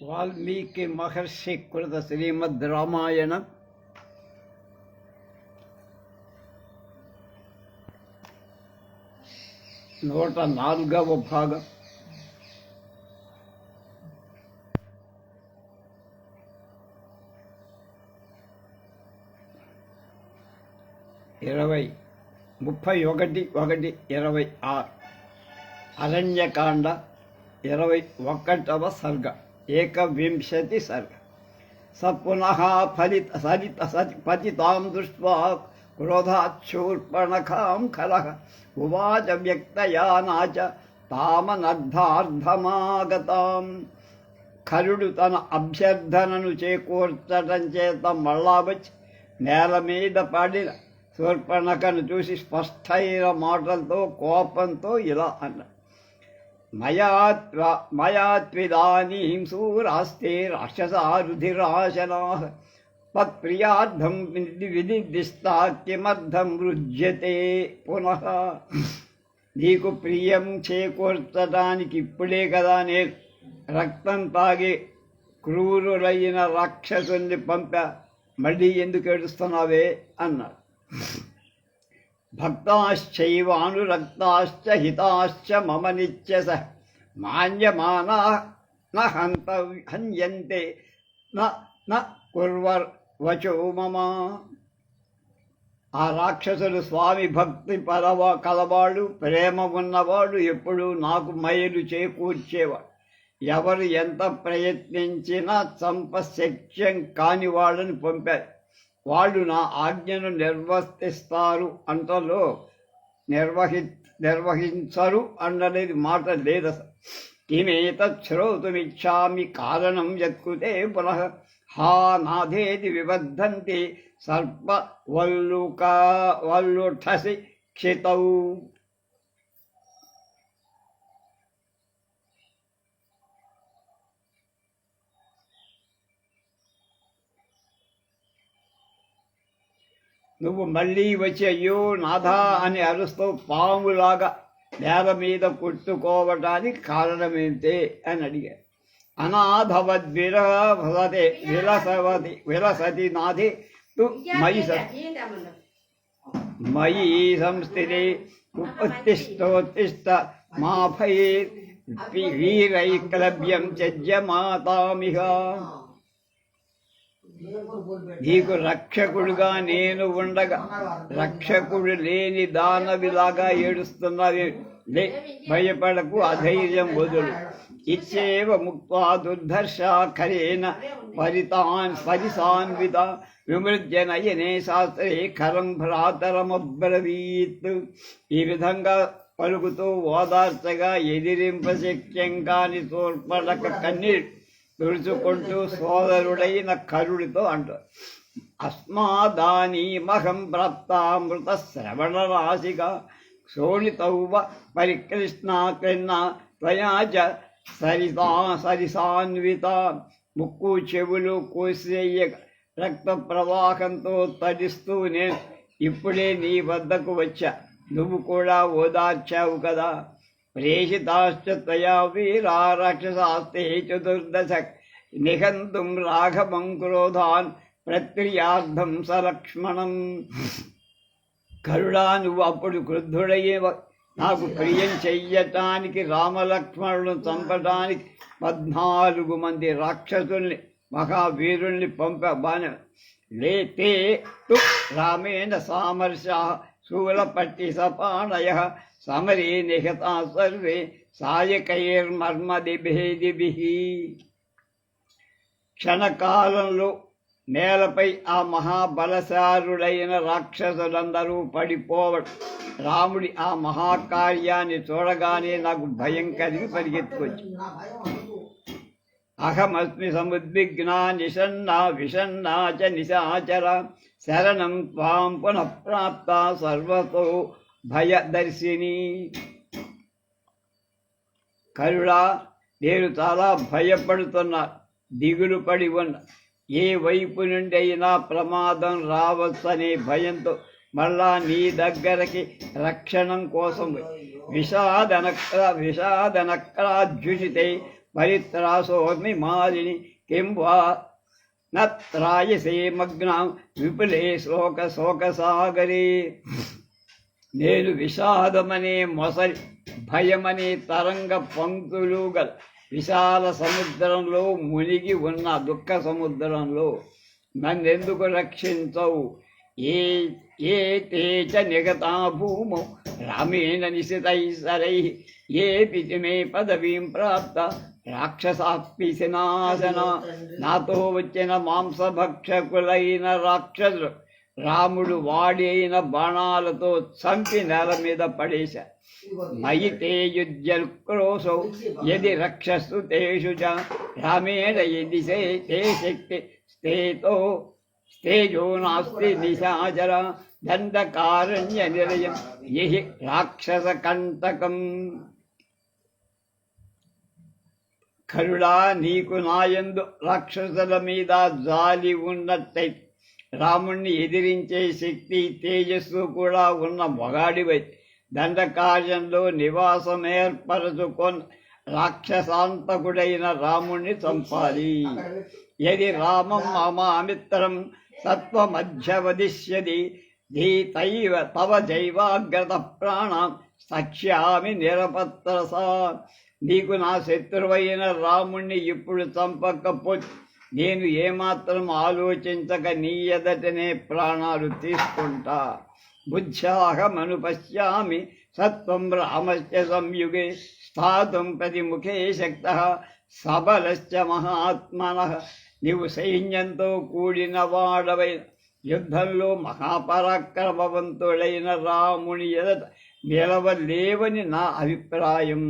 వాల్మీకి మహర్షి కృత శ్రీమద్ రామాయణం 104వ భాగం. ఇరవై 31:1-26 అరణ్యకాండ 21వ సర్గ. 21 సర్గ. స పునః పతితాం దృష్ట్వా క్రోధాచ్చూర్పణఖాం ఖలః ఉవాచ వ్యక్తయానాచ తామనర్థార్థమాగతాం. ఖరుడు తన అభ్యర్థనను చేకూర్చటం చేత మళ్ళా వచ్చి నేల మీద పడిన శూర్పణఖను చూసి స్పష్టమైన మాటలతో కోపంతో ఇలా అన్నాడు: మయాత్విదానీం శూరాస్తే రాక్షసా రుధిరాశనాః తత్ప్రియార్థం వినిర్దిష్టా కిమర్థం రుజ్యతే పునః. నీకు ప్రియం చేకూర్చడానికి ఇప్పుడే కదా నేను రక్తం తాగి క్రూరులైన రాక్షసుల్ని పంపా, మళ్ళీ ఎందుకు ఏడుస్తున్నావే అన్నాడు. భక్తాశ్చైవానురక్తాశ్చ హితాశ్చ మమ నిత్యస మాన్యమానా న హన్యంతే న కుర్వచో మమ. ఆ రాక్షసులు స్వామి భక్తి కలవాడు, ప్రేమ ఉన్నవాడు, ఎప్పుడూ నాకు మేలు చేకూర్చేవాడు. ఎవరు ఎంత ప్రయత్నించినా చంపశక్యం కాని వాళ్ళని పంపారు. వాళ్ళు నా ఆజ్ఞను నిర్వర్తిస్తారు అంటలో నిర్వహించరు అన్నది మాట లేదు. కిమేతత్ శ్రోతుమిచ్చామి కారణం యత్కృతే పునః హా నాథేతి విబద్ధంతి సర్ప వల్లుఠసి క్షితౌ. నువ్వు మళ్ళీ వచ్చి అయ్యో నాథా అని అరుస్తూ పాములాగా నేల మీద కొట్టుకోవటానికి కారణమేంటే అని అడిగారు. విలసతి నాథే తు మయి సంస్థితే ఉత్తిష్టోత్తిష్ట మా వీరైక్లభ్యం త్యజ్యమాతామిహ. నీకు రక్షకుడుగా నేను ఉండగా రక్షకుడు లేని దానవిలాగా ఏడుస్తున్నావే, భయపడకు, అధైర్యం వదులు. ఇచ్చేవ ముక్త్వా దుర్ధర్షాఖరేణ పరిసాన్విత విమృజ్య నయనే శాస్త్రే ఖరం భ్రాతరమబ్రవీత్. ఈ విధంగా పలుకుతూ ఓదార్చగా ఎదిరింపశక్యం కాని శూర్పణఖ కన్నీరు తుడుచుకుంటూ సోదరుడైన ఖరుడితో అంటారు: అస్మాదానీమహం ప్రాప్తామృత శ్రవణ రాశిగా శోణితౌవ పరికృష్ణాకృష్ణ త్వయా చ సరిసాన్విత. ముక్కు చెవులు కోసేయ రక్త ప్రవాహంతో తడిస్తూ నేను ఇప్పుడే నీ వద్దకు వచ్చా, నువ్వు కూడా ఓదార్చావు కదా. ప్రేషితాశ్చ త్వయా వీరా రాక్షసాస్తే చతుర్దశ నిహంతుం రాఘవం క్రోధాన్ ప్రక్రియార్థం సలక్ష్మణం. కరుడా, నువ్వు అప్పుడు క్రుద్ధుడయ్యే నాకు ప్రియం చెయ్యటానికి రామలక్ష్మణులను చంపటానికి 14 మంది రాక్షసుల్ని మహావీరుల్ని పంపబాను. లేతే తు రామేణ సామర్షా శూలపట్టి సపాణయ సమరే నిహతా సర్వే సాయకైర్మర్మదిభేదిభిః. క్షణకాలంలో నేలపై ఆ మహాబలశారుడైన రాక్షసులందరూ పడిపోవడం. రాముడి ఆ మహాకార్యాన్ని చూడగానే నాకు భయం కలిగి పరిగెత్తుకొచ్చి, అహమస్మి సముద్విగ్నా నిషన్నా విషన్నా చ నిశాచర శరణం త్వాం పునః ప్రాప్త సర్వతో భయదర్శిని. కరుడా, నేను చాలా భయపడుతున్నా, దిగులు పడి ఉన్న. ఏ వైపు నుండి అయినా ప్రమాదం రావచ్చనే భయంతో మళ్ళా నీ దగ్గరకి రక్షణం కోసం విషాదనక్రాజ్యుషితే పరిత్రాసోర్మి మాలిని కిం వా నత్రాయసే మగ్నాం విపులే శోకసాగరే. నేను విషాదమనే మొసలి, భయమనే తరంగ పంక్తులు గల విశాల సముద్రంలో మునిగి ఉన్న దుఃఖ సముద్రంలో నన్నెందుకు రక్షించవు? ఏ తేచ నిగతా భూమౌ రామేణ నిశితైసరైః ఏ పితిమే పదవీం ప్రాప్త రాక్షసాపిశనాశన. నాతో వచ్చిన మాంసభక్షకులైన రాక్షసులు రాముడు వాడి అయిన బాణాలతో చంపి నేల మీద పడేశా. మయి తే యుజ్యక్రోశౌ యది రక్షసు తేషు చ రామేణ యది తే శక్తి స్తేజో నాస్తి నిశాచర దండకారణ్య నిలయం యహి రాక్షస కంటకం. కరుడా, నీకు నాయందు రాక్షసుల మీద జాలి ఉన్నట్టయితే రాముణ్ణి ఎదిరించే శక్తి తేజస్సు కూడా ఉన్న మొగాడివై దండకార్యంలో నివాసం ఏర్పరచుకొని రాక్షసాంతకుడైన రాముణ్ణి చంపాలి. యది రామం మమామిత్రం సత్వమధ్య వదిష్యతి ధీతైవ తవ జైవాగ్రత ప్రాణం సఖ్యామి నిరపత్రసా. నీకు నా శత్రువైన రాముణ్ణి ఇప్పుడు చంపకపోతే నేను ఏమాత్రం ఆలోచించక నీ ఎదటనే ప్రాణాలు తీసుకుంటా. బుద్ధ్యాహమనుపశ్యామి సత్వం రామస్య సంయుగే స్థాతుం ప్రతిముఖే శక్తః సబలశ్చ మహాత్మనః. నీవు సైన్యంతో కూడిన వాడవై యుద్ధంలో మహాపరాక్రమవంతుడైన రాముని ఎదట నిలవలేవని నా అభిప్రాయం.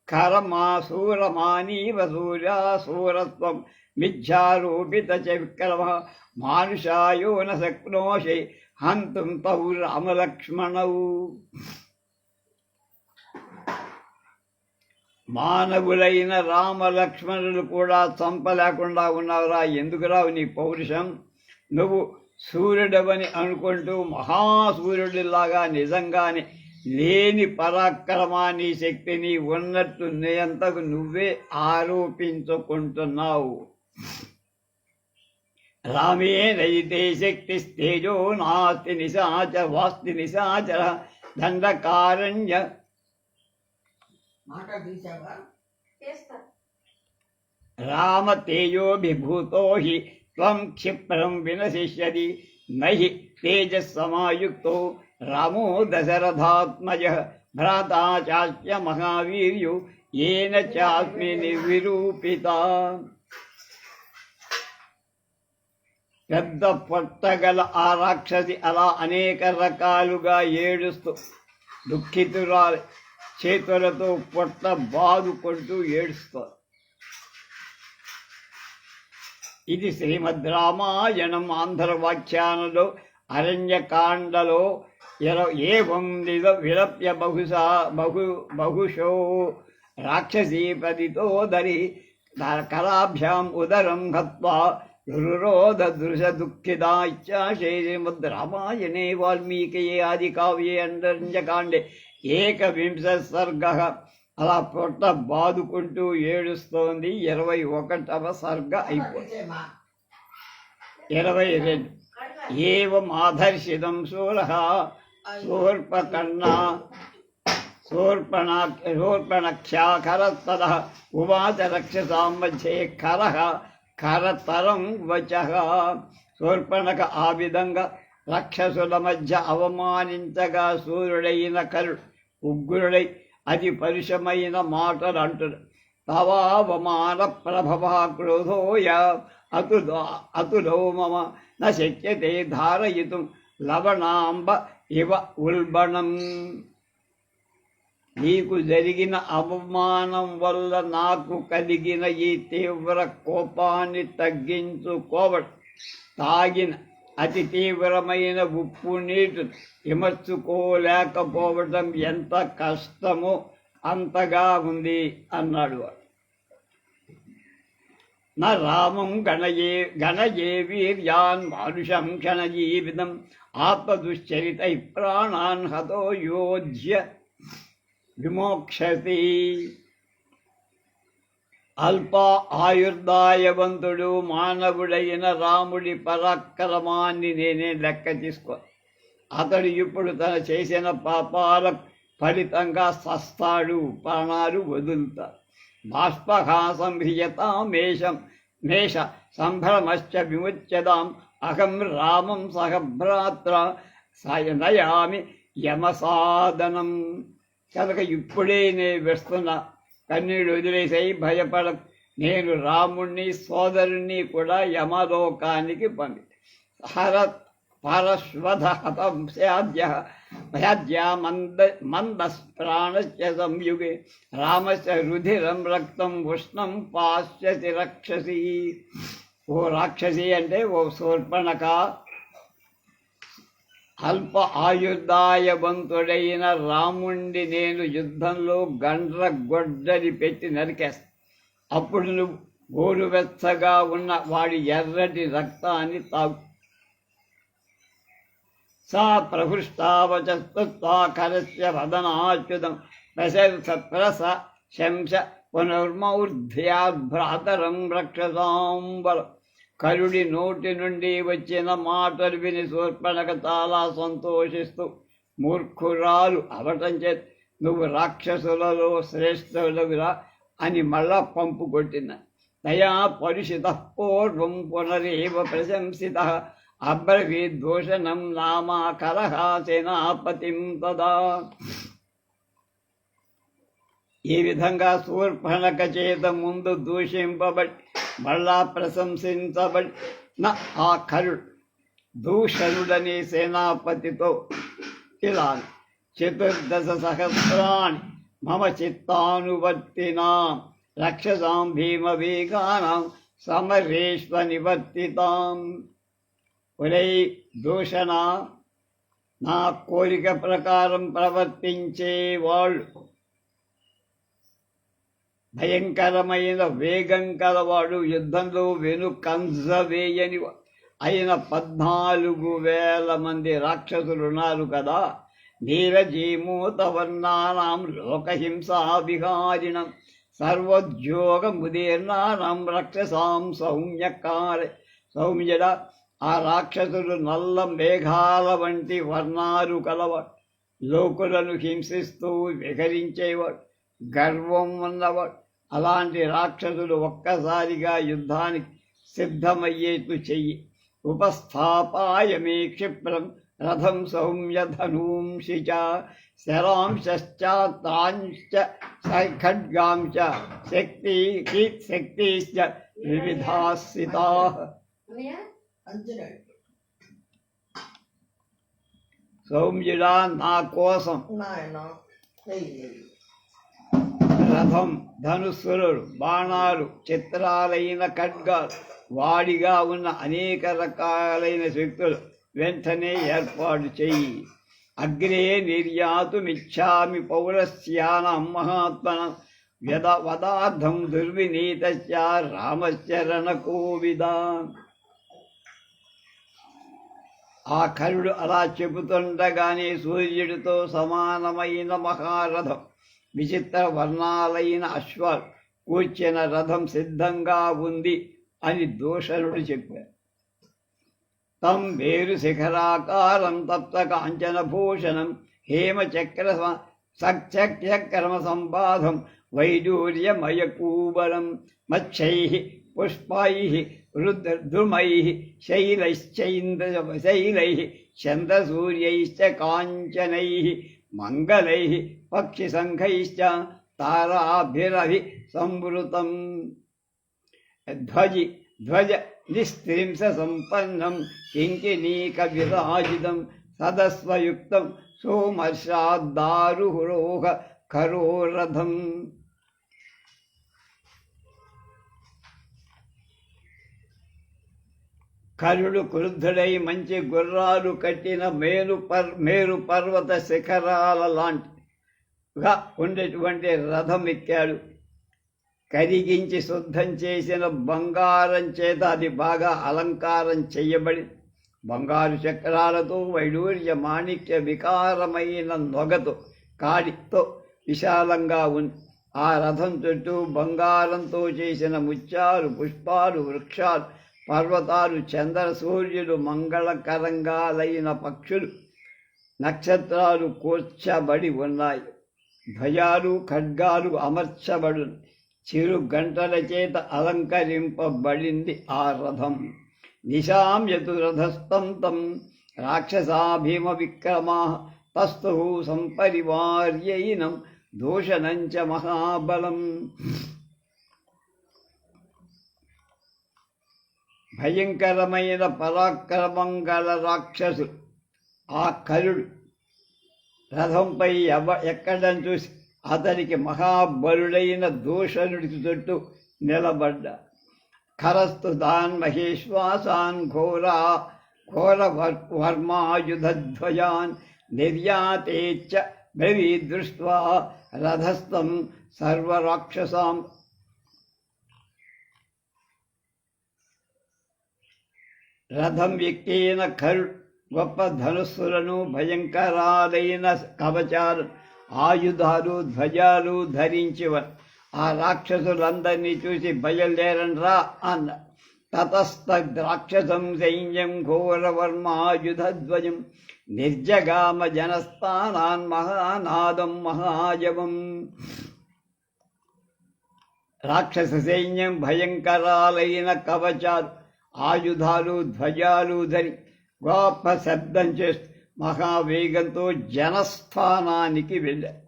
కరమాసూరమానీవ సూర్యాసూరత్వం మిథ్యారూపిత చ విక్రమ మానుషాయో న శక్నోషి హంతుం తౌ రామలక్ష్మణౌ. మానవులైన రామలక్ష్మణులు కూడా చంపలేకుండా ఉన్నావురా. ఎందుకురావు నీ పౌరుషం? నువ్వు సూర్యుడవని అనుకుంటూ మహాసూర్యుడిలాగా నిజంగానే లేని పరాక్రమాన్ని శక్తిని ఉన్నట్టు నేంతకు నువ్వే ఆరోపించుకుంటున్నావు. రామే నైతే శక్తి తేజో నాస్తి నిశాచర వాస్తి నిశాచర దండకారణ్య. రామ తేజోభిభూతో హి త్వం క్షిప్రం వినశిష్యతి నహి తేజస్సమాయుక్తో రామో దశరథాత్మజః భ్రాతా చాస్య మహావీర్యో ఏన చాస్మి నిర్విరూపిత. పెద్ద పొట్టగల ఆ రాక్షసి అలా అనేక రకాలుగా ఏడుస్తూ దుఃఖితురాలు చేతులతో పొట్ట బాదుకుంటూ ఏడుస్తారు. ఇది శ్రీమద్ రామాయణం ఆంధ్రవాఖ్యానలో అరణ్యకాండలో ఏవం విలప్య బహుశో రాక్షసీపతితో దరి కరాభ్యాం ఉదరం హత్వా రురోధ దృశ దుఃఖితా. శ్రీమద్ రామాయణే వాల్మీకియే ఆది కావ్యే అరణ్యకాండే 21 సర్గః. అలా పొట్ట బాదుకుంటూ ఏడుస్తోంది. 21వ సర్గ అయిపోయింది. 22 ఏవం ఆదర్శితం శూరః శూర్పణఖ్యాకరస్తదః ఉవాచ రక్షసాం మధ్యే కరః కరతరం వచః. శూర్పణఖ ఆ విధంగా రాక్షసుల మధ్య అవమానించగా సూర్యుడైన కరుడు ఉగ్రుడై అతి పరుషమైన మాటలు అంటుడు. తవావమాన ప్రభవ క్రోధోయ అతులో మమ న శక్యతే ధారయితుం లవణాంబ ఇవ ఉల్బణం. నీకు జరిగిన అవమానం వల్ల నాకు కలిగిన ఈ తీవ్ర కోపాన్ని తగ్గించుకోవడం, తాగిన అతి తీవ్రమైన ఉప్పు నీటిని విమర్చుకోలేకపోవడం ఎంత కష్టమో అంతగా ఉంది అన్నాడు. నా రామం గణయే వీర్యాన్ మానుషం క్షణజీవితం ఆత్మదుశ్చరితై ప్రాణాన్ హతో యోధ్య విమోక్షతి. అల్ప ఆయుర్దాయవంతుడు మానవుడైన రాముడి పరాక్రమాన్ని నేనే లెక్క తీసుకో. అతడు ఇప్పుడు తన చేసిన పాపాల ఫలితంగా సస్తాడు, ప్రాణాలు వదులుతాడు. మేష సంభ్రమశ్చ విముచ్యతాం అహం రామం సహ భ్రాత్ర నయామి యమసాదనం. కనుక ఇప్పుడే నేను వేస్తున్నా, కన్నీళ్ళు వదిలేసాయి, భయపడ. నేను రాముణ్ణి సోదరుణ్ణి కూడా యమలోకానికి పరశ్వధ హతం స్యాద్య మందస్ప్రాణస్య సంయుగే రామస్య రుధిరం రక్తం ఉష్ణం పాశ్యతి రక్షసి. ఓ రాక్షసి అంటే ఓ శూర్పణఖ, అల్ప ఆయుర్దాయవంతుడైన రాముణ్ణి నేను యుద్ధంలో గొడ్డలి పెట్టి నరికేస్తా. అప్పుడు నువ్వు గోరువెచ్చగా ఉన్న వాడి ఎర్రటి రక్తాన్ని తాగు. సా ప్రహృష్టావచస్త్వాకరస్య వదనాచ్యుతం ప్రశంస శంస పునర్మౌర్ధ్యాద్భ్రాతరం రక్షసాంబలం. కరుడి నోటి నుండి వచ్చిన మాటలు విని శూర్పణఖ చాలా సంతోషిస్తూ, మూర్ఖురాలు అవటం చేత నువ్వు రాక్షసులలో శ్రేష్ఠులవురా అని మళ్ళా పంపు కొట్టిన. తయా పరుషిత పూర్వం పునరేవ ప్రశంసిత అబ్రవీద్దూషణం నామా కలహ సేనాపతిం తదా. ఈ విధంగా శూర్పణఖ చేత ముందు దూషింపబడి మళ్ళా ప్రశంసించబడిన ఆ కరుడు దూషణుడనే సేనాపతితో ఇలా 14 సహస్రాణి మమ చిత్తానువర్తినాం రక్షసాం భీమవేగానాం సమరేష్వ నివర్తితాం. ఒరై దూషణ, నా కోరిక ప్రకారం ప్రవర్తించేవాళ్ళు, భయంకరమైన వేగం కలవాడు, యుద్ధంలో వెనుకంజ వేయని అయిన 14,000 మంది రాక్షసులు ఉన్నారు కదా. నీరజీమూతవర్ణానాం లోకహింసా విహారిణం సర్వోద్యోగముదీర్ణానాం రక్షసాం సౌమ్యడ. ఆ రాక్షసులు నల్ల మేఘాల వంటి వర్ణాలు కలవాడు, లోకులను హింసిస్తూ విహరించేవాడు, గర్వం ఉన్నవాడు. అలాంటి రాక్షసులు ఒక్కసారిగా యుద్ధానికి సిద్ధమయ్యేట్లు చెయ్యి. ఉపస్థాపాయ మే క్షిప్రం రథం సౌమ్యధనూంషి చ శరాంశ్చ తాంశ్చ ఖడ్గాంశ్చ శక్తిశ్చ వివిధాస్థితాః. సౌమ్యుడా, నా కోసం రథం, ధనుస్సులు, బాణాలు, చిత్రాలైన ఖడ్గాలు, వాడిగా ఉన్న అనేక రకాలైన శక్తులు వెంటనే ఏర్పాటు చెయ్యి. అగ్రే నిర్యాతుమిచ్చామి పౌరస్యానాం మహాత్మనం వదార్థం దుర్వినీతస్య రామస్య రణకోవిదాన్. ఆ కరుడు అలా చెబుతుండగానే సూర్యుడితో సమానమైన మహారథం, విచిత్ర వర్ణాలైన అశ్వాలు కూర్చిన రథం సిద్ధంగా ఉంది అని దూషణుడు చెప్పారు. తం వేరు శిఖరాకారం తప్త కాంచన భూషణం హేమచక్ర సక్రమ సంబాధం వైడూర్యమయకూబరం మచ్చై పుష్పై రుద్రద్రుమై శైలై చంద్రసూర్యైశ్చ కాంచనై మంగళై పక్షిసంఘైశ్చ తారాభిరభి సంవృతం. ధ్వజ నిస్త్రింశ సంపన్నం కింకినీక విరాజితం సదస్వయుక్తం సోమర్షాద్దారుహురోహ కరోరథం. కరుడు క్రుద్ధుడై మంచి గుర్రాలు కట్టిన మేరు పర్వత శిఖరాల లాంటిగా ఉండేటువంటి రథం ఎక్కాడు. కరిగించి శుద్ధం చేసిన బంగారం చేత అది బాగా అలంకారం చెయ్యబడి బంగారు చక్రాలతో వైడూర్య మాణిక్య వికారమైన నొగతో కాడితో విశాలంగా ఉంది. ఆ రథం చుట్టూ బంగారంతో చేసిన ముత్యాలు, పుష్పాలు, వృక్షాలు, పర్వతాలు, చంద్ర సూర్యులు, మంగళకరంగాలైన పక్షులు, నక్షత్రాలు కూర్చబడి ఉన్నాయి. ధ్వజాలు, ఖడ్గాలు అమర్చబడు, చిరు గంటల చేత అలంకరింపబడింది ఆ రథం. నిశామ్యతు రథస్థం తం రాక్షసా భీమ విక్రమా తస్తు సంపరివార్యైనం దూషణంచ మహాబలం. భయంకరమైన పరాక్రమం గల రాక్షసుడు ఆ కరుడు రథంపై ఎక్కడం చూసి అతనికి మహాబలుడైన దూషణుడి చుట్టూ నిలబడ్డా. ఖరస్తు తాన్ మహేశ్వాసాన్ ఘోర వర్మాయుధధ్వజాన్ నిర్యాతేచ్చ బ్రవీదృష్ట్వా రథస్థం సర్వరాక్షసాం. రథం ఎక్కిన ఖరుడు గొప్ప ధనుస్సులను, భయంకరాలైన కవచాలు, ఆయుధాలు, ధ్వజాలు ధరించివరు. ఆ రాక్షసులందరినీ చూసి బయలుదేరండ్రా అన్న. తతస్థ రాక్షసం సైన్యం ఘోరవర్మాయుధధ్వజం నిర్జగామ జనస్థానాన్ మహానాదం మహాజవం. రాక్షస సైన్యం భయంకరాలైన కవచాలు, ఆయుధాలు, ధ్వజాలు ధరి గొప్ప శబ్దం చేస్తూ మహావేగంతో జనస్థానానికి వెళ్ళారు.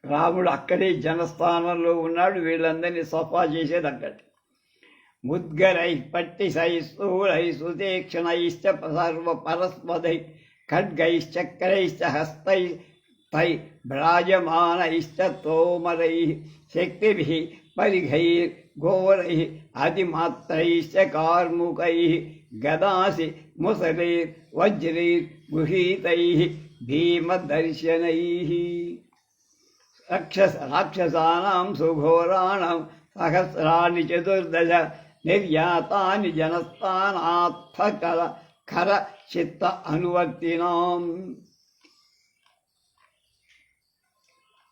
రాముడు అక్కడే జనస్థానంలో ఉన్నాడు. వీళ్ళందరినీ సఫా చేసేది అక్కడ. ముద్గరై పట్టిసై స్థూలై సుతీక్షణైశ్చ సర్వ పరస్పదై ఖడ్గైశ్చక్రైశ్చ హస్తై తై భ్రాజమానైశ్చ తోమరై శక్తిభిః పరిఘైర్ ఘోరై అతిమాత్రైశ్చ కార్ముకై గదాసి ముసలైర్ వజ్రైర్ గృహీతై భీమదర్శనై. రాక్షసానాం సుఘోరాణం సహస్రాణి చతుర్దశ నిర్యాతాని జనస్థానాత్థ ఖర చిత్త అనువర్తినాం.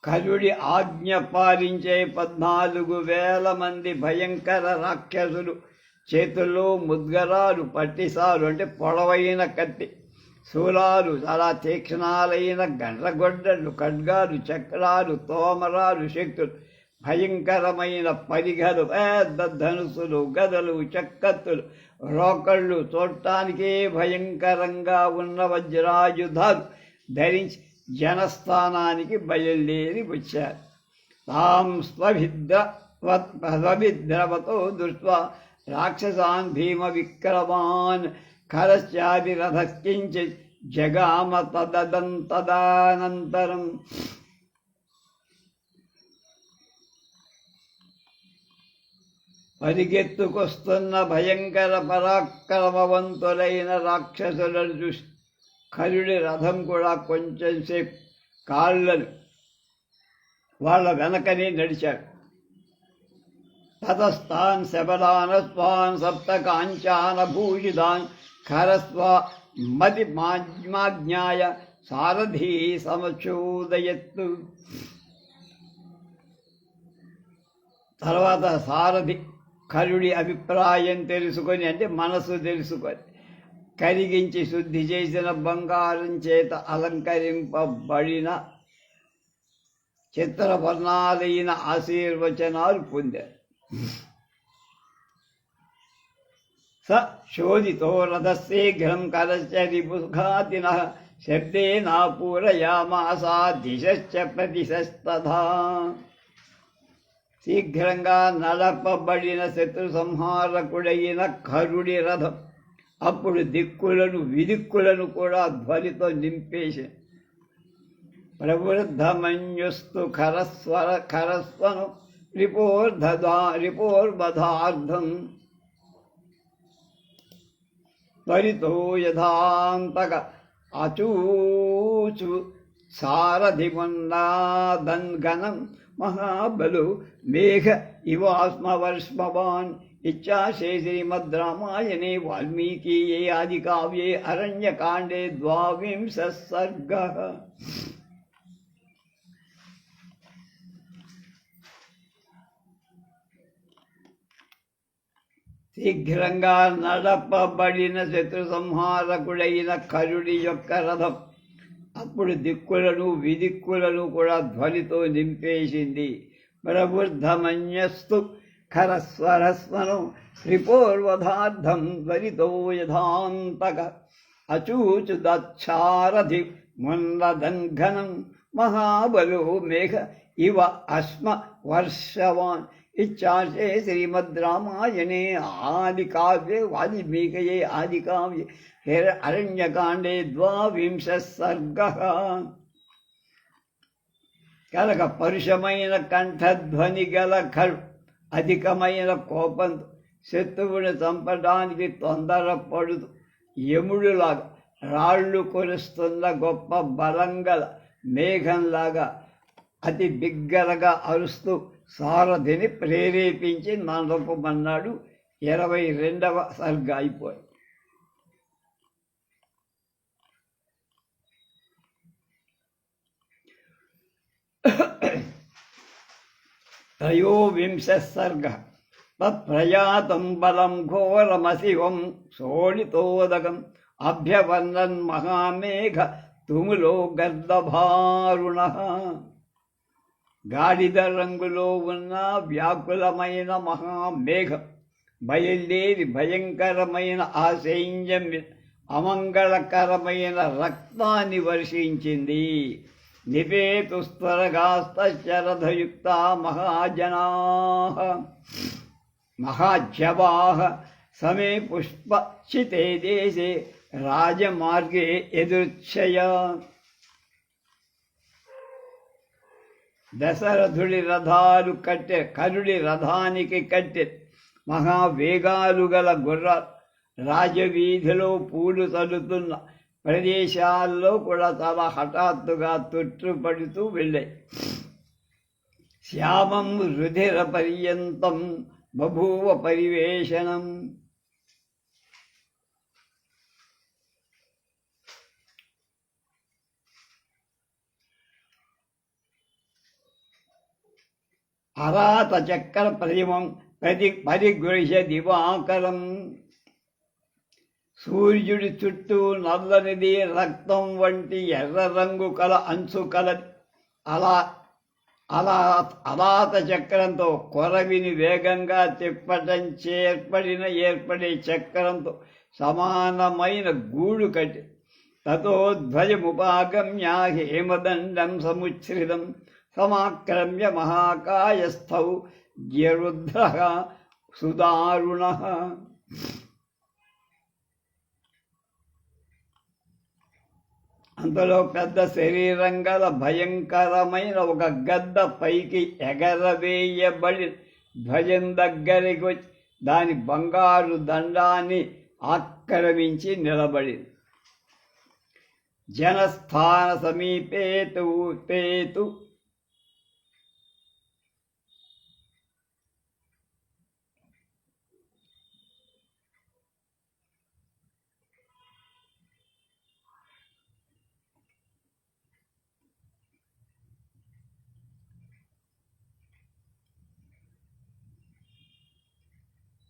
కరుడి ఆజ్ఞ పాలించే 14,000 మంది భయంకర రాక్షసులు చేతుల్లో ముద్గరాలు, పట్టిసాలు అంటే పొడవైన కత్తి, శూలాలు, చాలా తీక్షణాలైన గండ్రగొడ్డలు, ఖడ్గాలు, చక్రాలు, తోమరాలు, శక్తులు, భయంకరమైన పరిఘలు, పెద్ద ధనుసులు, గదలు, చక్కత్తులు, రోకళ్ళు, చూడటానికే భయంకరంగా ఉన్న వజ్రాయుధాలు ధరించి జనస్థానానికి బయలుదేరి వచ్చారు. తాం స్వభిద్రవతో దృష్ట్వా రాక్షసాన్ భీమ విక్రమాన్ ఖరశ్చాది రథకించిత్ జగామ తదనంతరం. పరిగెత్తుకొస్తున్న భయంకర పరాక్రమవంతులైన రాక్షసులను చూసి ఖరుడి రథం కూడా కొంచెం సేపు కాళ్ళను వాళ్ళ వెనకనే నడిచాడు. తతస్థాన్ శబలానస్వాన్ సప్త కాంచాన భూషితాన్ ఖరస్వా మతి మాజ్ఞాయ సారథీ సమచోదయత్తు. తర్వాత సారథి ఖరుడి అభిప్రాయం తెలుసుకొని, అంటే మనసు తెలుసుకొని, కరిగించి శుద్ధి చేసిన బంగారం చేత అలంకరింపబడిన చిత్రవర్ణాలైన ఆశీర్వచనాలు పొందారు. స శోధితో రథశీఘ్రం కరశ్చ రిపుఘాతినః శబ్దేనా పూరయామాసా దిశశ్చ ప్రదిశస్తథా. శీఘ్రంగా నడపబడిన శత్రు సంహారకుడైన ఖరుడి రథం అప్పుడు దిక్కులను విదిక్కులను కూడా ధ్వనితో నింపేసి ప్రవృద్ధమన్యుస్తు ఖరస్వను రిపోర్బధార్థం త్వరితో యథాంతక అచూచు సారథిమున్నాదన్గనం మహాబలు మేఘ ఇవాస్మవర్ష్మవాన్. ఇచ్చాశే శ్రీమద్ రామాయణే వాల్మీకీయే ఆదికావ్యే అరణ్యకాండే 22 సర్గః. శీఘ్రంగా నడపబడిన శత్రు సంహారకుడైన కరుడి యొక్క రథం అప్పుడు దిక్కులను విదిక్కులను కూడా ధ్వనితో నింపేసింది. ప్రబుద్ధమన్యస్తు ఖరస్వరస్వనం రిపోర్వధార్థం ధ్వనితో యథాంతక అచూచు దచ్చారథి మున్నదంఘనం మహాబలో మేఘ ఇవ అస్మ వర్షవాన్. ఇచ్చార్చే శ్రీమద్ రామాయణే ఆదికావ్యే వాల్మీకయే ఆదికావ్యే అరణ్యకాండే 12 సర్గః. కనుక పరుషమైన కంఠధ్వని గల ఖరు అధికమైన కోపంతో శత్రువుని చంపడానికి తొందరపడుతూ యముడులాగా రాళ్ళు కొలుస్తున్న గొప్ప బలంగల మేఘంలాగా అతి బిగ్గరగా అరుస్తూ సారథిని ప్రేరేపించి నడపమన్నాడు. 22వ సర్గ అయిపోయి. త్రయోవింశ సర్గ. తత్ప్రయాతం బలం ఘోరమశివం శోణితోదకం అభ్యవర్ణన్ మహామేఘ తుములో గర్దభారుణ. గాడిద రంగులో ఉన్న వ్యాకులమైన మహామేఘం బయలుదేరి భయంకరమైన ఆ సైన్యం అమంగళకరమైన రక్తాన్ని వర్షించింది. నిపేతుస్తరగాస్తరథయుక్త మహాజవాహ సమే పుష్పచితే దేశే రాజమార్గే ఎదుర్చయ. దశరథుడి రథాలు కట్టె కరుడి రథానికి కట్టె మహావేగాలు గల గుర్రాలు రాజవీధిలో పూలు చల్లుతున్న ప్రదేశాల్లో కూడా చాలా హఠాత్తుగా తొట్టుపడుతూ వెళ్ళాయి. శ్యామం రుధిర పర్యంతం బభూవ పరివేషణం. అరాత చక్ర ప్రతిమం పరిగృహ్య దివాకరం. సూర్యుడి చుట్టూ నల్లనిది రక్తం వంటి ఎర్ర రంగు కల అంచు కలది. అలాత చక్రంతో కొరవిని వేగంగా తిప్పటం ఏర్పడే చక్రంతో సమానమైన గూడు కట్టి తతోధ్వజముపాగమ్య హేమదండం సముచ్ఛ్రితం సమాక్రమ్య మహాకాయస్థౌ జ్యరుద్ర సుదారుణ. అంతలో పెద్ద శరీరం గల భయంకరమైన ఒక గద్ద పైకి ఎగరవేయబడి ధ్వజం దగ్గరికి వచ్చి దాని బంగారు దండాన్ని ఆక్రమించి నిలబడింది. జనస్థాన సమీపేతు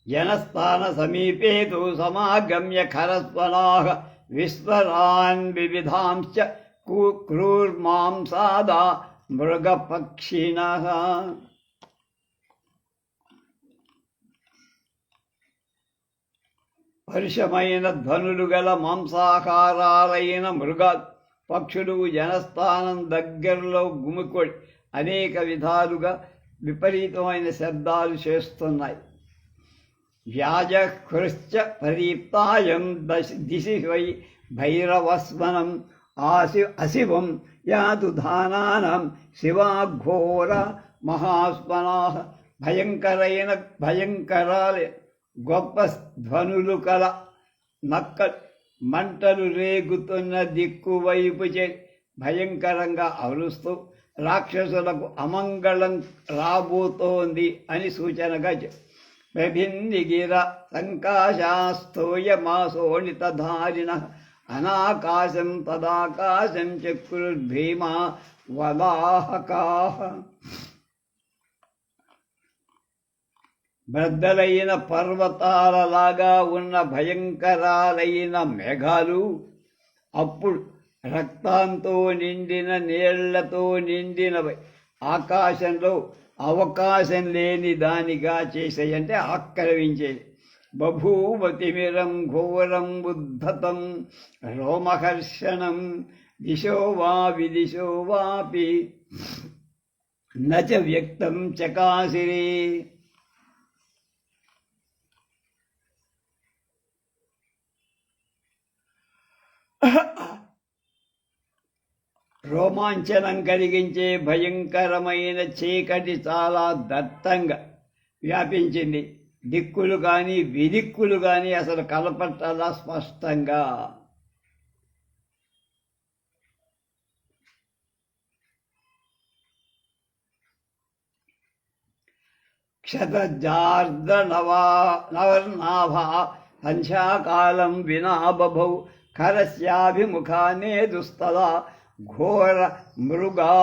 జనస్థాన సమీపే తు సమాగమ్య ఖరస్వనాః విస్వరాన్ వివిధాంశ్చ క్రూర్మాంసాదా మృగపక్షిణః. పరుషమైన ధ్వనులు గల మాంసాహారాలైన మృగాలు పక్షులు జనస్థానం దగ్గరలో గుమికొడి అనేక విధాలుగా విపరీతమైన శబ్దాలు చేస్తున్నాయి. వ్యాజహృశ్చ ప్రదీప్తాయం దిశి వై భైరవస్వనం అశివం యాతు ధానానం శివాఘోర మహాస్వనాః. భయంకరాలే గొప్ప ధ్వనులు కల నక్క మంటలు రేగుతున్న దిక్కువైపు భయంకరంగా అరుస్తూ రాక్షసులకు అమంగళం రాబోతోంది అని సూచనగా ప్రభిన్నిగిర సంకాశాస్తోయమాసోణితధారిణ అనాకాశం తదాకాశం చక్రుర్భీమా వలాహకాః. బద్దలైన పర్వతాలలాగా ఉన్న భయంకరాలైన మేఘాలు అప్పుడు రక్తంతో నిండిన నీళ్లతో నిండినవి ఆకాశంలో అవకాశం లేని దానిగా చేసేయంటే ఆక్రమించేది. బభూవతిమిరం ఘోరం ఉద్ధతం రోమహర్షణం దిశో వా విదిశో వాపి నచ వ్యక్తం చకాసిరే. రోమాంచనం కలిగించే భయంకరమైన చీకటి చాలా దట్టంగా వ్యాపించింది. దిక్కులు కానీ విదిక్కులు కానీ అసలు కనపట్టాలా స్పష్టంగా. క్షతజార్ద నవర్నాభ సంధ్యాకాలం వినా బభౌ ఖరస్యాభిముఖానే దుస్తదా ఘోర మృగా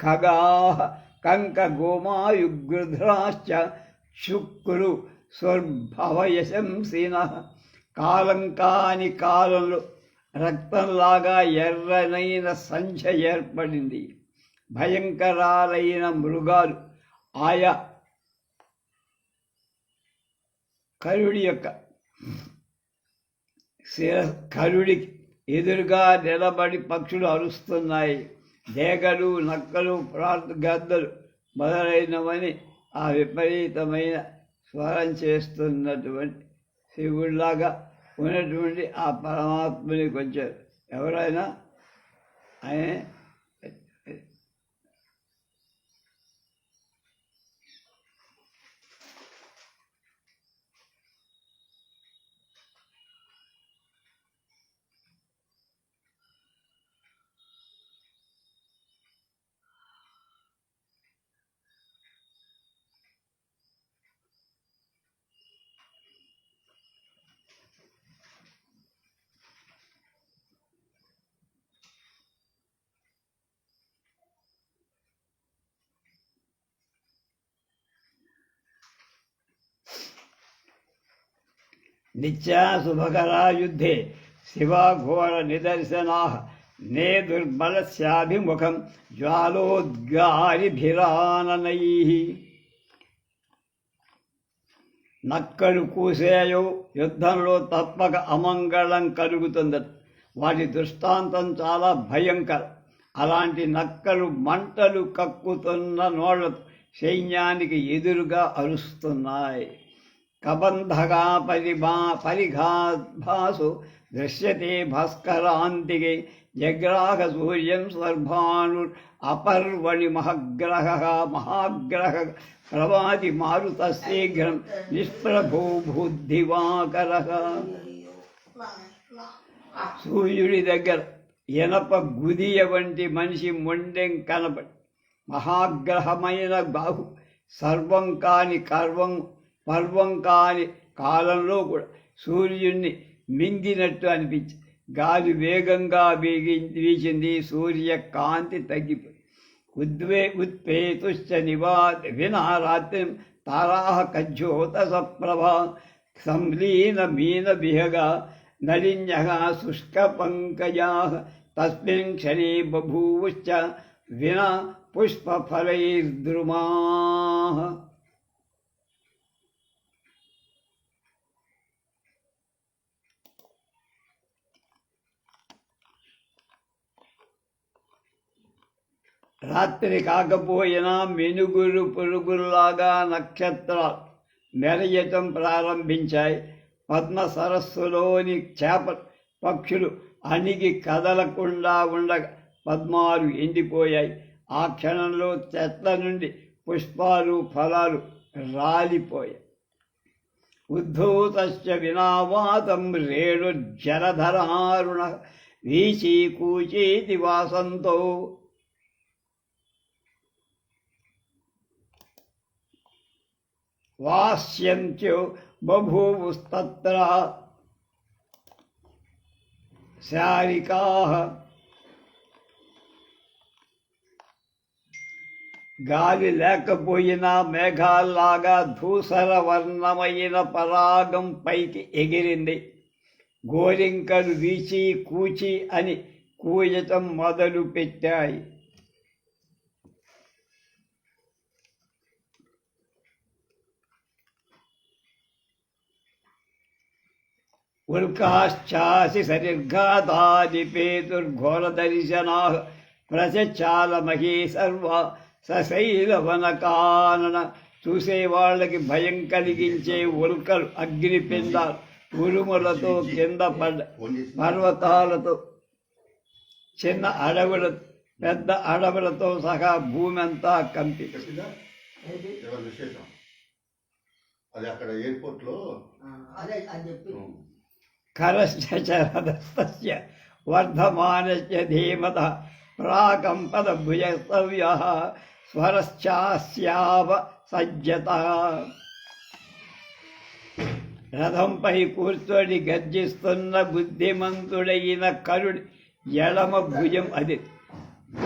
ఖగా కంకగోమాయుగృధ్రాశ్చ శుక్రు స్వర్భవయశంసిన. కాలం కాని కాలంలో రక్తంలాగా ఎర్రనైన సంఖ్య ఏర్పడింది. భయంకరాలైన మృగాలు ఆయా కరుడి యొక్క కరుడికి ఎదురుగా నిలబడి పక్షులు అరుస్తున్నాయి. డేగలు నక్కలు గద్దలు మొదలైనవని ఆ విపరీతమైన స్వరం చేస్తున్నటువంటి శివుడిలాగా ఉన్నటువంటి ఆ పరమాత్మునికి వచ్చారు. ఎవరైనా ఆయన నిత్యా శుభకరా యుద్ధే శివాఘోర నిదర్శనా నే దుర్బలస్యాభిముఖం జ్వాలోద్గారిభిరాననై. నక్కలు కూసేయో యుద్ధంలో తప్పక అమంగళం కలుగుతుందట. వాటి దృష్టాంతం చాలా భయంకరం. అలాంటి నక్కలు మంటలు కక్కుతున్న నోళ్లతో సైన్యానికి ఎదురుగా అరుస్తున్నాయి. కబంధగా పరిఘాభాసు దృశ్యతే భాస్కరాంతికే జగ్రాహ సూర్యం సర్భాను అపర్వణి మహాగ్రహ ప్రవాది మారుత శీఘ్రం నిష్ప్రభో బుద్ధివాకర. సూర్యుడి దగ్గర ఎనప గుదియ వంటి మనిషి మొండెం కనపడి మహాగ్రహమైన బాహు సర్వం కాని పర్వం కాని కాలంలో కూడా సూర్యుడిని మింగినట్టు అనిపించి గాలి వేగంగా వీచింది. సూర్యకాంతి తగ్గిపోయి ఉత్పేతుశ్చ వినా రాత్రి తారా కజ్యోత సప్రభా సంలీన మీన విహగా నలిన్య శుష్క పంకజా తస్మిన్ క్షణే బభూవుశ్చ వినా పుష్పఫలైర్ద్రుమా. రాత్రి కాకపోయినా మెనుగురు పురుగుల్లాగా నక్షత్రాలు మెరయటం ప్రారంభించాయి. పద్మ సరస్సులోని చేపలు పక్షులు అణిగి కదలకుండా ఉండగా పద్మాలు ఎండిపోయాయి. ఆ క్షణంలో చెట్ల నుండి పుష్పాలు ఫలాలు రాలిపోయాయి. ఉద్ధూతశ్చ వినావాతం రేణు జలధరారుణ వీచీ కూచీతి వాసంతో. వాస్యంత్యో బభూవుస్తత్ర శారికాః గాలి లేకపోయినా మేఘాల్లాగా ధూసర వర్ణమైన పరాగం పైకి ఎగిరింది. గోరింకలు వీచి కూచి అని కూయటం మొదలు పెట్టాయి. ఉల్కాశ్చాసి సరిర్ఘాదాదిపేతుర్ఘోరదర్శనా ప్రచచాలమహీ సర్వ సశైలవనకానన. చూసేవాళ్ళకి భయం కలిగించే ఉల్కలు, అగ్నిపిండాలు, ఉరుములతో కింద పడ్డ పర్వతాలతో, చిన్న అడవుల, పెద్ద అడవులతో సహా భూమి అంతా కంపి. కరశ్చరదస్తస్య వర్ధమానస్య ధీమత ప్రాకంపద భుజస్తవ్యః స్వరశ్చాస్యావ సజ్జత. రథంపై కూర్చొని గర్జిస్తున్న బుద్ధిమంతుడైన కరుడి ఎడమ భుజం అది.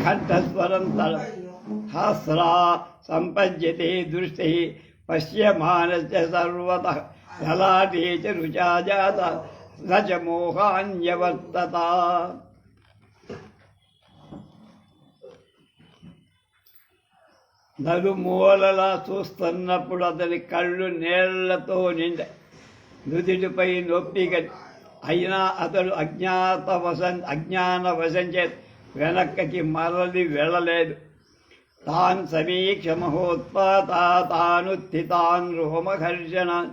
కంఠస్వరం తల హాస్రా సంపద్యతే దృష్టి పశ్యమానస్య సర్వతః లలాటే చ రుచా జాత నచ మోహాన్యవర్తత. నలుమూలలా చూస్తున్నప్పుడు అతని కళ్ళు నీళ్లతో నిండా, నుదిటిపై నొప్పిగా. అయినా అతడు అజ్ఞాన వశం చేత వెనక్కకి మరలి వెళ్ళలేదు. తాన్ సమీక్ష మహోత్పాత తానుత్థితాన్ రోమహర్షణాన్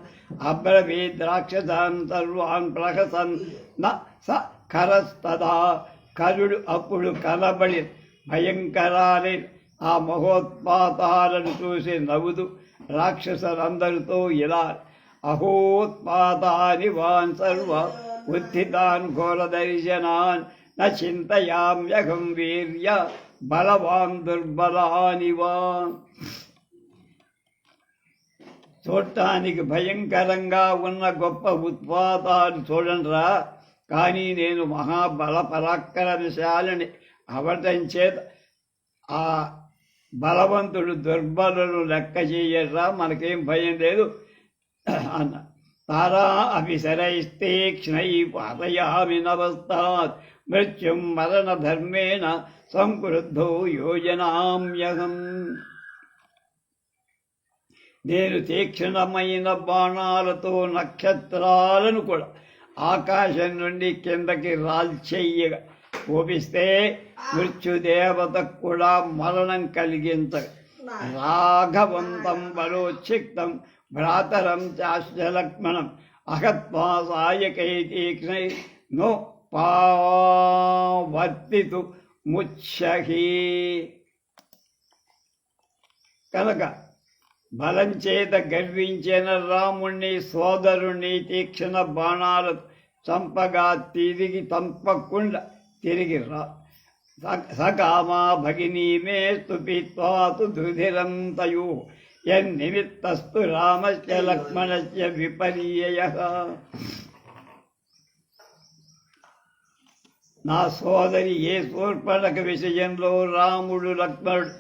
అబ్రవీద్రాక్షసాన్ సర్వాన్ ప్రహసన్ న స కరస్తదా. కరుడు అప్పుడు కలబడి భయంకరాలే ఆ మహోత్పాతాలను చూసి నవ్వుతూ రాక్షసులందరితో ఇలా, అహోత్పాతాని వాన్ సర్వ ఉత్థితాన్ ఘోరదర్శనాన్ న చింతయామ్యహం వీర్య బలవాన్ దుర్బలాని వా. చూడటానికి భయంకరంగా ఉన్న గొప్ప ఉత్పాతాలు చూడండిరా, కానీ నేను మహాబల పరాక్రమశాలిని అవటం చేత ఆ బలవంతుడు దుర్బలులు లెక్క చేయరా, మనకేం భయం లేదు అన్న. తారా అభిసరైస్తేక్ష్ణై పాతయామి నవస్తాత్ మృత్యుం మరణ ధర్మేణ సంక్రుద్ధో యోజనామ్యహం. నేను తీక్షణమైన బాణాలతో నక్షత్రాలను కూడా ఆకాశం నుండి కిందకి రాల్చెయ్యగా కోపిస్తే మృత్యుదేవతకు కూడా మరణం కలిగించ. రాఘవంతం బలోచ్చిక్తం భ్రాతరం చాశ్చలక్ష్మణం అహత్వా సాయకై తీక్ష్ణై నో పావర్తితు ముచ్చహి. కనుక బలం చేత గర్వించిన రాముణ్ణి సోదరుణ్ణి తీక్షణ బాణాలు చంపగా తప్పకుండా తిరిగి రా. సకామా భగినీ మే స్తుపిత్వాతు దుధిరం తయు యన్నిమిత్తస్తు రామస్య లక్ష్మణస్య విపర్యయః. నా సోదరి ఏ శూర్పణఖ విషయంలో రాముడు లక్ష్మణుడు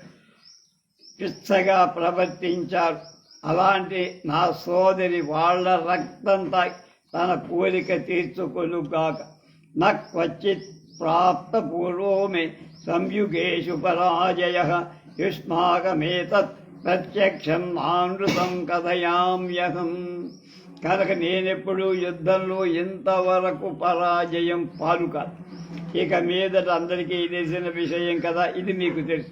పిచ్చగా ప్రవర్తించారు, అలాంటి నా సోదరి వాళ్ళ రక్తం తాగి తన కోరిక తీర్చుకొనుగాక. న క్వచిత్ ప్రాప్త పూర్వో మే సంయుగేషు పరాజయః యుష్మాకమేతత్ ప్రత్యక్షం నానృతం కథయామ్యహం. కనుక నేనెప్పుడు యుద్ధంలో ఇంతవరకు పరాజయం పాలు కాదు. ఇక మీదట అందరికీ తెలిసిన విషయం కదా, ఇది మీకు తెలుసు.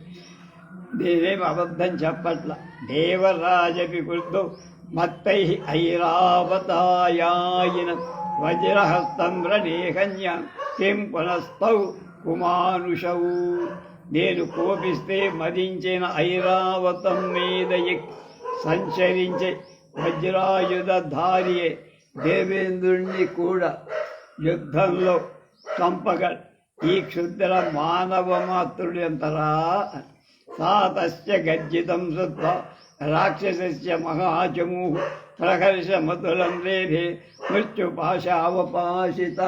నేనేం అబద్ధం చెప్పట్ల. దేవరాజపి కృతో మత్తై ఐరావతాయాయన వజ్రహస్తం రణేహన్య కిం పునస్తౌ కుమానుషౌ. నేను కోపిస్తే మదించిన ఐరావతం మీద సంచరించే వజ్రాయుధారియే దేవేంద్రుణ్ణి కూడా యుద్ధంలో చంపగల ఈ క్షుద్ర మానవ మాతృడు ఎంతరా. సా తస్య గర్జితం శ్రుత్వా రాక్షసస్య మహాచమూః ప్రకర్షమతులం రేధే మృత్యుపాశావపాశిత.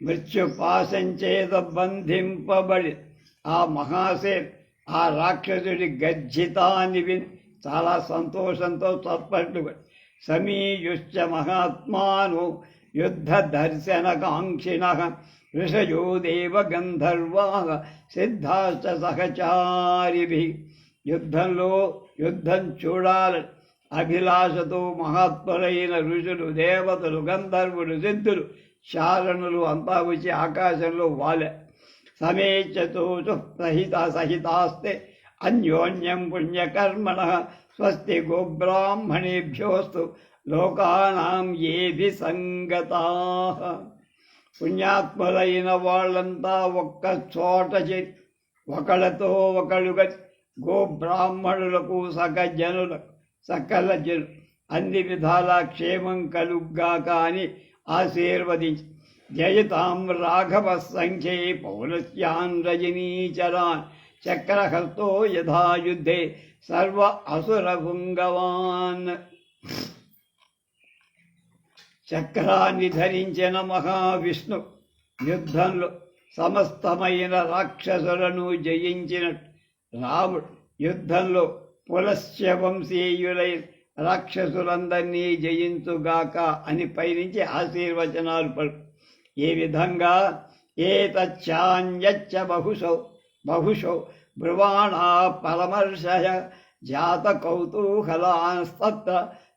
మృత్యుపాశంచేత బంధింపబడి ఆ మహాసేన్ ఆ రాక్షసుడి గర్జితాన్ని విని చాలా సంతోషంతో చప్పట్లు సమీయుశ్చ మహాత్మాను యుద్ధ దర్శనకాంక్షిణ ఋషయో దేవ గంధర్వా సిద్ధాశ్చ సహచారిభి. యుద్ధం చూడాలని అభిలాషతో మహాత్ములైన ఋషులు, దేవతలు, గంధర్వులు, సిద్ధులు, చారణులు అంతా వచ్చి ఆకాశంలో వాలే. సమేచతో సహితాస్తే అన్యోన్యం పుణ్యకర్మణ స్వస్తి గోబ్రాహ్మణేభ్యోస్తు లోకానాం ఏభి సంగతా. పుణ్యాత్ములైన వాళ్ళంతా ఒక్క చోట చేరి ఒకళ్ళతో ఒకళ్ళుగా గోబ్రాహ్మణులకు సకల జనులు అన్ని విధాల క్షేమం కలుగ్గాక అని ఆశీర్వదించి జయతాం రాఘవ సంఖ్యే పౌలస్యాన్ రజనీచరాన్ చక్రహస్తో యథా యుద్ధే సర్వ అసురభుంగవాన్. చక్రాన్ని ధరించిన మహావిష్ణు యుద్ధంలో సమస్తమైన రాక్షసులను జయించినట్టు రాముడు యుద్ధంలో పులస్య వంశీయులైన రాక్షసులందరినీ జయించుగాక అని పైనుంచి ఆశీర్వచనాలు పలుకు. ఏ విధంగా ఏతచ్చాన్యచ్చ బహుశో బ్రువాణా పరమర్షయ జాత కౌతూహలాస్తత్ర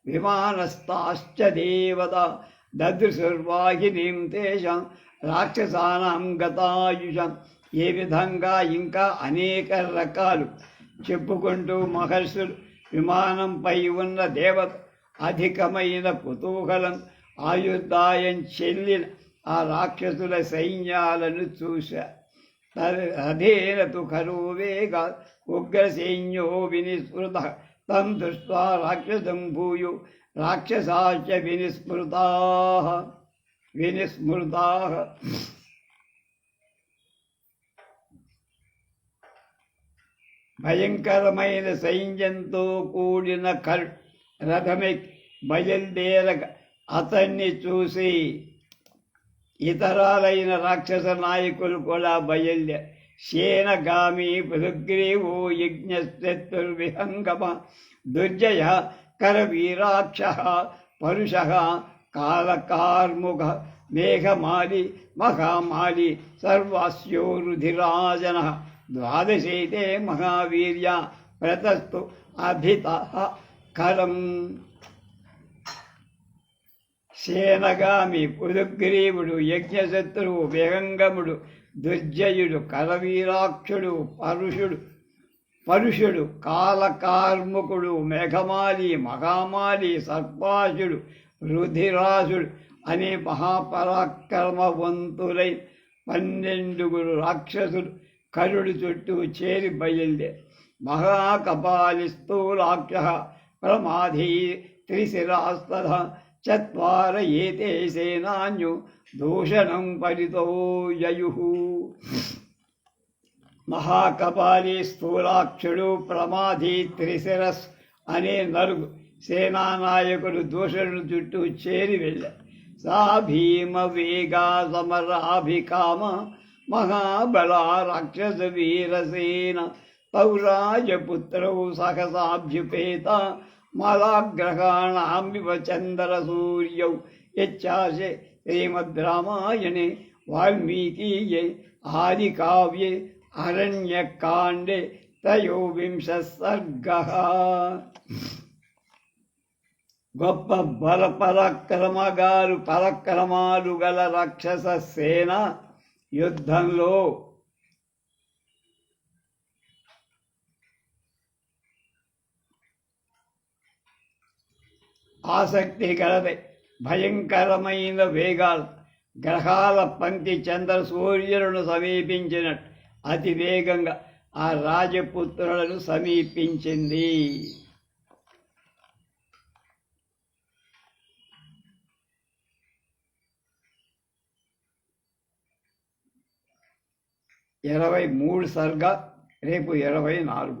విమానస్తాశ్చ దేవత దదృశుర్వాహినీం తేషాం రాక్షసానాం గతాయుషం. ఏ విధంగా ఇంకా అనేక రకాలు చెప్పుకుంటూ మహర్షులు విమానంపై ఉన్న దేవత అధికమైన కుతూహలం ఆయుర్దాయం చెల్లిన ఆ రాక్షసుల సైన్యాలను చూశా. అధేన తు ఖరు వేగ ఉగ్రసైన్యో వినిస్మృత తం దృష్ట్వా రాక్షసం భూయో రాక్షసాశ్చ వినిస్మృతాః. భయంకరమైన సైన్యంతో కూడిన రథమెక్కి బయలుదేరక అతన్ని చూసి ఇతరాలైన రాక్షస నాయకులు కూడా బయలుదేరి సేనగామి పృథుగ్రీవో యజ్ఞశత్రుర్విహంగమ దుర్జయ కరవీరాక్ష పరుష కాలకార్ముఖ మేఘమాలి మహామాలి సర్వాస్యో రుధిరాజన ద్వాదశైతే మహావీర్య ప్రతస్తు అభిత కరం. సేనగామి పృథుగ్రీవుడు, యజ్ఞశత్రువు, విహంగముడు, దుర్జయుడు, కరవీరాక్షుడు, పరుషుడు, కాలకార్ముకుడు, మేఘమాలి, మహామాలి, సర్పాసుడు, రుధిరాసుడు అనే మహాపరాక్రమవంతులై 12 రాక్షసులు కరుడు చుట్టూ చేరి బయలుదేరి మహాకపాలి స్థూలాక్ష ప్రమాధీ త్రిశిరాస్తథ చత్వార ఏతే సేనాన్యు దూషణం పరితో యయుః. మహాకపాలి, స్థూలాక్షుడు, ప్రమాధి, త్రిశిరస్ అనే నలుగు సేనానాయకుడు దూషణుడు చుట్టూ చేరి వెళ్ళారు. సా భీమ వేగా సమరాభికామ మహాబల రాక్షస వీరసేన పౌరాజపుత్రౌ సహసాభ్యుపేత మలాగ్రహాణామివ చంద్రసూర్యౌ. యచ్చాసే శ్రీమద్ రామాయణే వాల్మీకీయే ఆదికావ్యే అరణ్యకాండే త్రయోవింశः సర్గः. గొప్ప పరక్రమాలు గల రాక్షస సేన యుద్ధంలో ఆసక్తి గలదై భయంకరమైన వేగాలు గ్రహాల పంక్తి చంద్ర సూర్యులను సమీపించినట్టు అతి వేగంగా ఆ రాజపుత్రులను సమీపించింది. ఇరవై 23 సర్గ, రేపు 24.